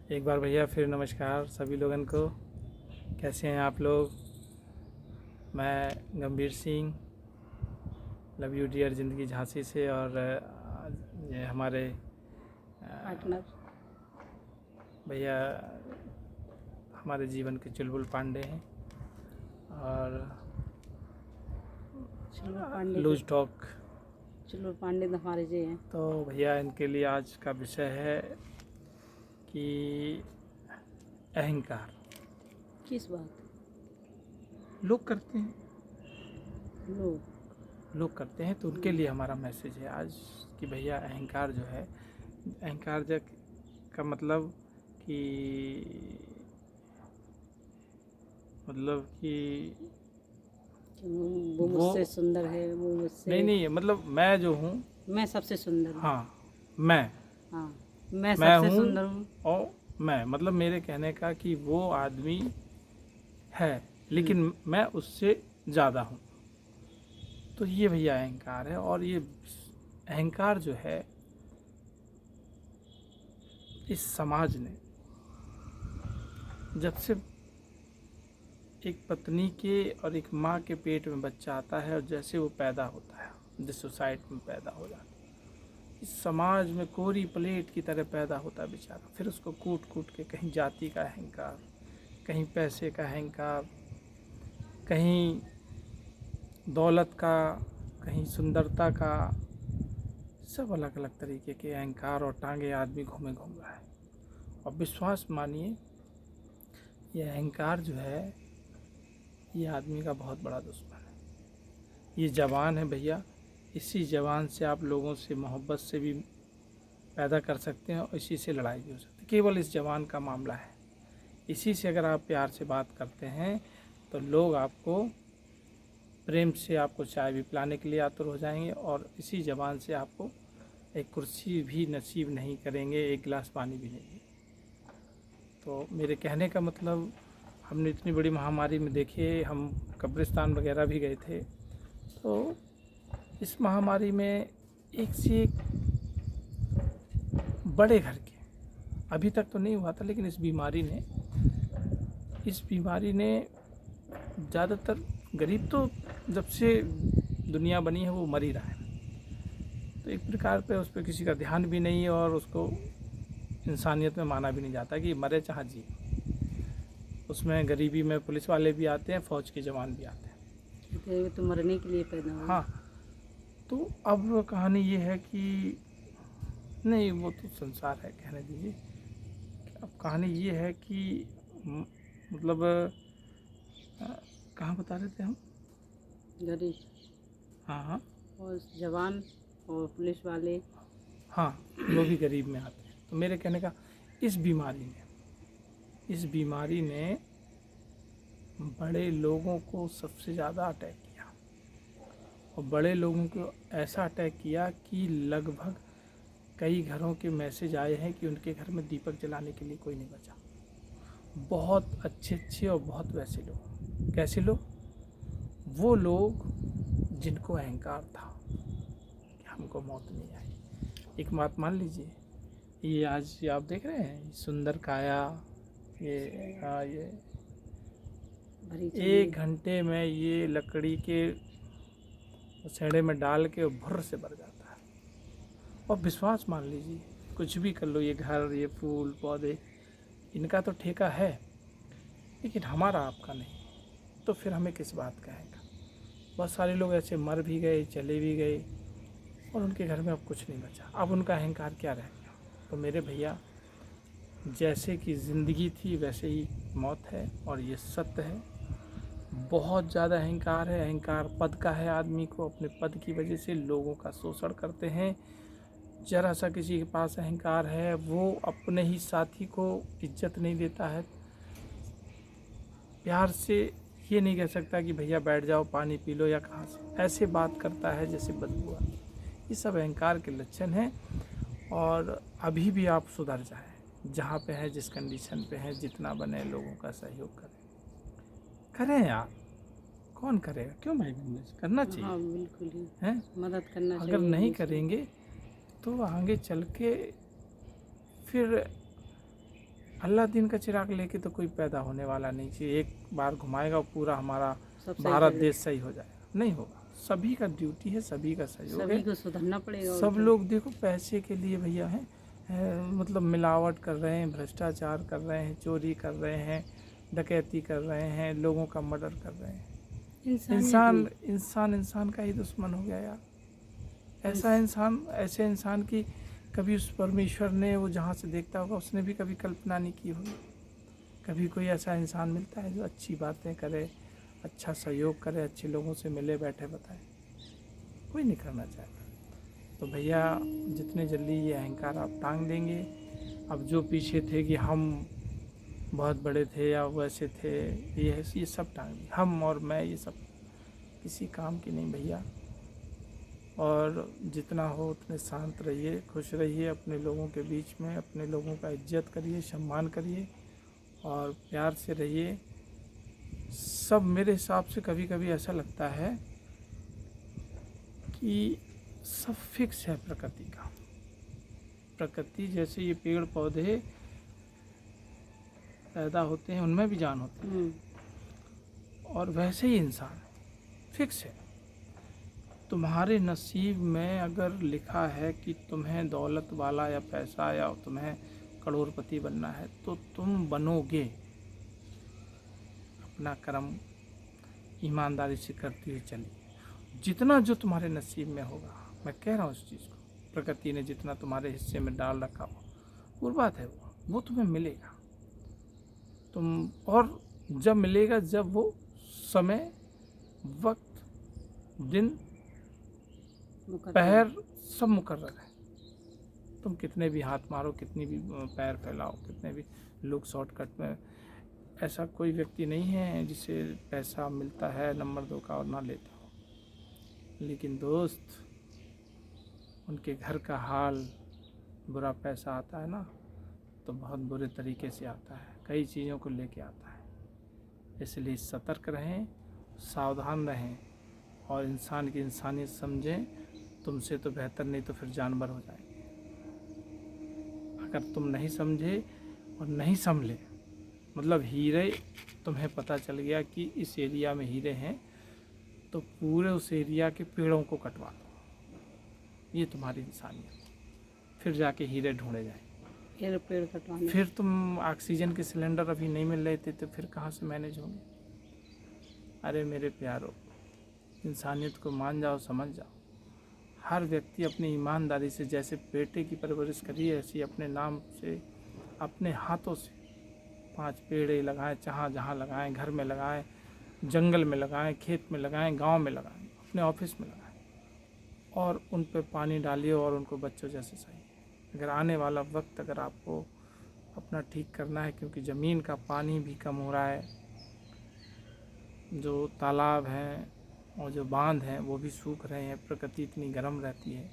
एक बार भैया फिर नमस्कार सभी लोगन को। कैसे हैं आप लोग? मैं गंभीर सिंह, लव यू डियर ज़िंदगी झांसी से। और ये हमारे पार्टनर भैया हमारे जीवन के चुलबुल पांडे हैं। और लूज टॉक चलो पांडे तो हमारे जी हैं। तो भैया इनके लिए आज का विषय है कि अहंकार किस बात लोग करते हैं। लोग करते हैं तो उनके लिए हमारा मैसेज है आज कि भैया अहंकार जो है, अहंकार का मतलब कि वो मुझसे सुंदर है, वो मुझसे नहीं मतलब मैं जो हूँ, मैं सबसे सुंदर हूँ। हाँ मैं मैं सबसे हूँ। सुंदर हूँ। और मैं मतलब मेरे कहने का कि वो आदमी है लेकिन मैं उससे ज़्यादा हूँ। तो ये भैया अहंकार है। और ये अहंकार जो है इस समाज ने, जब से एक पत्नी के और एक माँ के पेट में बच्चा आता है और जैसे वो पैदा होता है, जिस सोसाइटी में पैदा हो जाता है, इस समाज में कोरी प्लेट की तरह पैदा होता है बेचारा। फिर उसको कूट कूट के कहीं जाति का अहंकार, कहीं पैसे का अहंकार, कहीं दौलत का, कहीं सुंदरता का, सब अलग अलग तरीके के अहंकार और टांगे आदमी घूम रहा है। और विश्वास मानिए, ये अहंकार जो है ये आदमी का बहुत बड़ा दुश्मन है। ये जवान है भैया, इसी जवान से आप लोगों से मोहब्बत से भी पैदा कर सकते हैं और इसी से लड़ाई भी हो सकती है। केवल इस जवान का मामला है। इसी से अगर आप प्यार से बात करते हैं तो लोग आपको प्रेम से आपको चाय भी पिलाने के लिए आतुर हो जाएंगे और इसी जवान से आपको एक कुर्सी भी नसीब नहीं करेंगे, एक गिलास पानी भी नहीं। तो मेरे कहने का मतलब, हमने इतनी बड़ी महामारी में देखे, हम कब्रिस्तान वगैरह भी गए थे, तो इस महामारी में एक से एक बड़े घर के, अभी तक तो नहीं हुआ था, लेकिन इस बीमारी ने ज़्यादातर गरीब तो जब से दुनिया बनी है वो मर ही रहा है। तो एक प्रकार पे उस पर किसी का ध्यान भी नहीं है और उसको इंसानियत में माना भी नहीं जाता कि मरे चाहे जी। उसमें गरीबी में पुलिस वाले भी आते हैं, फौज के जवान भी आते हैं। तो मरने के लिए पैदा हुआ। हाँ, तो अब कहानी ये है कि नहीं, वो तो संसार है, कहने दीजिए। अब कहानी ये है कि मतलब कहाँ बता रहे थे हम? गरीब, हाँ और जवान और पुलिस वाले, हाँ, वो भी गरीब में आते हैं। तो मेरे कहने का, इस बीमारी ने बड़े लोगों को सबसे ज़्यादा अटैक किया। और बड़े लोगों को ऐसा अटैक किया कि लगभग कई घरों के मैसेज आए हैं कि उनके घर में दीपक जलाने के लिए कोई नहीं बचा। बहुत अच्छे और बहुत वैसे लोग। कैसे लोग? वो लोग जिनको अहंकार था कि हमको मौत नहीं आई। एक बात मान लीजिए, ये आज आप देख रहे हैं सुंदर काया, ये 1 घंटे में ये लकड़ी के सेड़े में डाल के भुर्र से भर जाता है। और विश्वास मान लीजिए, कुछ भी कर लो, ये घर, ये फूल पौधे, इनका तो ठेका है, लेकिन हमारा आपका नहीं। तो फिर हमें किस बात का आएगा? बहुत सारे लोग ऐसे मर भी गए, चले भी गए और उनके घर में अब कुछ नहीं बचा। अब उनका अहंकार क्या रह गया? तो मेरे भैया, जैसे कि ज़िंदगी थी वैसे ही मौत है और ये सत्य है। बहुत ज़्यादा अहंकार है। अहंकार पद का है। आदमी को अपने पद की वजह से लोगों का शोषण करते हैं। जरा सा किसी के पास अहंकार है, वो अपने ही साथी को इज्जत नहीं देता है। प्यार से ये नहीं कह सकता कि भैया बैठ जाओ, पानी पी लो, या कहाँ से, ऐसे बात करता है जैसे बदबू आती है। ये सब अहंकार के लक्षण हैं। और अभी भी आप सुधर जाएं, जहाँ पे है, जिस कंडीशन पे है, जितना बने लोगों का सहयोग करें यार। कौन करेगा? क्यों भाई, करना चाहिए। हाँ बिल्कुल ही हैं? मदद करना चाहिए। अगर नहीं करेंगे तो आगे चल के फिर अल्लाह दिन का चिराग लेके तो कोई पैदा होने वाला नहीं चाहिए एक बार घुमाएगा और पूरा हमारा सब सही भारत कर देश सही हो जाएगा, नहीं होगा। सभी का ड्यूटी है, सभी का सहयोग सभी है। को सुधरना पड़ेगा और सब क्या। लोग देखो पैसे के लिए भैया हैं, मतलब मिलावट कर रहे हैं, भ्रष्टाचार कर रहे हैं, चोरी कर रहे हैं, डकैती कर रहे हैं, लोगों का मर्डर कर रहे हैं। इंसान का ही दुश्मन हो गया यार। ऐसे इंसान की कभी उस परमेश्वर ने, वो जहाँ से देखता होगा उसने भी कभी कल्पना नहीं की होगी। कभी कोई ऐसा इंसान मिलता है जो अच्छी बातें करे, अच्छा सहयोग करे, अच्छे लोगों से मिले बैठे बताए? कोई नहीं करना चाहता। तो भैया जितने जल्दी ये अहंकार आप टांग देंगे, अब जो पीछे थे कि हम बहुत बड़े थे या वैसे थे, ये सब टांग दिए। हम और मैं ये सब किसी काम की नहीं भैया। और जितना हो उतने शांत रहिए, खुश रहिए अपने लोगों के बीच में, अपने लोगों का इज्जत करिए, सम्मान करिए और प्यार से रहिए। सब मेरे हिसाब से कभी कभी ऐसा लगता है कि सब फिक्स है प्रकृति का। प्रकृति जैसे ये पेड़ पौधे पैदा होते हैं उनमें भी जान होती है, और वैसे ही इंसान फिक्स है। तुम्हारे नसीब में अगर लिखा है कि तुम्हें दौलत वाला या पैसा या तुम्हें करोड़पति बनना है तो तुम बनोगे। अपना कर्म ईमानदारी से करते हुए चलिए। जितना जो तुम्हारे नसीब में होगा, मैं कह रहा हूँ उस चीज़ को, प्रकृति ने जितना तुम्हारे हिस्से में डाल रखा हो, वो बात है, वो तुम्हें मिलेगा। तुम और जब मिलेगा, जब वो समय, वक्त, दिन, पैर सब मुकर्रर है। तुम कितने भी हाथ मारो, कितनी भी पैर फैलाओ, कितने भी लोग शॉर्टकट में, ऐसा कोई व्यक्ति नहीं है जिसे पैसा मिलता है नंबर 2 का और ना लेता हो। लेकिन दोस्त, उनके घर का हाल, बुरा पैसा आता है ना तो बहुत बुरे तरीके से आता है, कई चीज़ों को लेके आता है। इसलिए सतर्क रहें, सावधान रहें और इंसान की इंसानियत समझें। तुमसे तो बेहतर नहीं तो फिर जानवर हो जाएंगे। अगर तुम नहीं समझे और नहीं संभले, मतलब हीरे तुम्हें पता चल गया कि इस एरिया में हीरे हैं, तो पूरे उस एरिया के पेड़ों को कटवा दो। ये तुम्हारी इंसानियत। फिर जाके हीरे ढूंढे जाएंगे। पेड़ कटवाने। फिर तुम ऑक्सीजन के सिलेंडर अभी नहीं मिल रहे थे तो फिर कहाँ से मैनेज होंगे? अरे मेरे प्यारो, इंसानियत को मान जाओ, समझ जाओ। हर व्यक्ति अपनी ईमानदारी से, जैसे बेटे की परवरिश करिए, ऐसी अपने नाम से, अपने हाथों से 5 पेड़ लगाएं, जहाँ लगाएं, घर में लगाएं, जंगल में लगाएं, खेत में लगाएं, गांव में लगाएं, अपने ऑफिस में लगाएं, और उन पे पानी डालिए और उनको बच्चों जैसे सही। अगर आने वाला वक्त अगर आपको अपना ठीक करना है, क्योंकि ज़मीन का पानी भी कम हो रहा है, जो तालाब हैं और जो बांध हैं वो भी सूख रहे हैं, प्रकृति इतनी गर्म रहती है,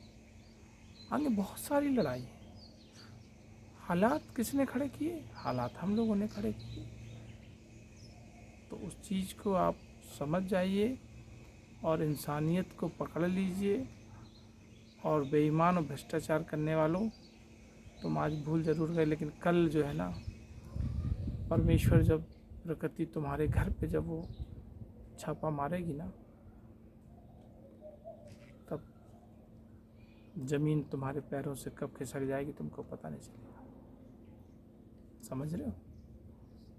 आगे बहुत सारी लड़ाई है। हालात किसने खड़े किए? हालात हम लोगों ने खड़े किए। तो उस चीज़ को आप समझ जाइए और इंसानियत को पकड़ लीजिए। और बेईमान और भ्रष्टाचार करने वालों, तुम आज भूल ज़रूर गए, लेकिन कल जो है ना, परमेश्वर जब प्रकृति तुम्हारे घर पे जब वो छापा मारेगी ना, तब ज़मीन तुम्हारे पैरों से कब खिसक जाएगी तुमको पता नहीं चलेगा। समझ रहे हो?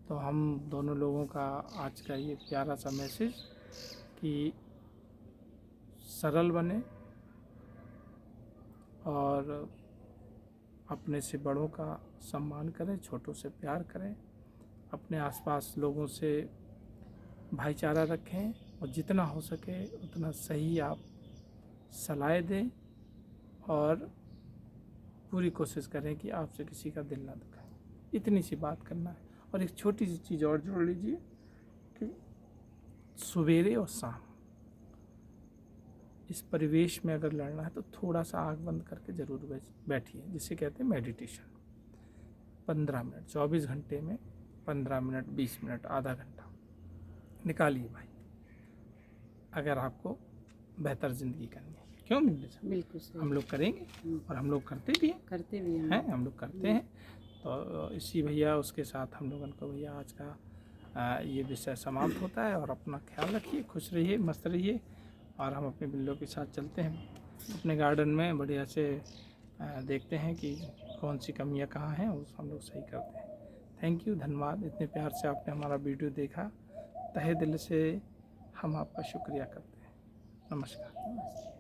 तो हम दोनों लोगों का आज का ये प्यारा सा मैसेज कि सरल बने और अपने से बड़ों का सम्मान करें, छोटों से प्यार करें, अपने आसपास लोगों से भाईचारा रखें, और जितना हो सके उतना सही आप सलाह दें, और पूरी कोशिश करें कि आपसे किसी का दिल ना दुखाए। इतनी सी बात करना है। और एक छोटी सी चीज़ और जोड़ लीजिए कि सवेरे और शाम इस परिवेश में अगर लड़ना है तो थोड़ा सा आँख बंद करके ज़रूर बैठिए, जिसे कहते हैं मेडिटेशन। 15 मिनट, 24 घंटे में 15 मिनट, 20 मिनट, आधा घंटा निकालिए भाई, अगर आपको बेहतर ज़िंदगी करनी है। क्यों मिलने से बिल्कुल सही। हम लोग करेंगे और हम लोग करते भी हैं, करते भी हैं हम लोग करते हैं। तो इसी भैया उसके साथ हम लोगों को भैया आज का ये विषय समाप्त होता है। और अपना ख्याल रखिए, खुश रहिए, मस्त रहिए। और हम अपने बिल्लों के साथ चलते हैं अपने गार्डन में, बढ़िया से देखते हैं कि कौन सी कमियां कहाँ हैं, उस हम लोग सही करते हैं। थैंक यू, धन्यवाद। इतने प्यार से आपने हमारा वीडियो देखा, तहे दिल से हम आपका शुक्रिया करते हैं। नमस्कार।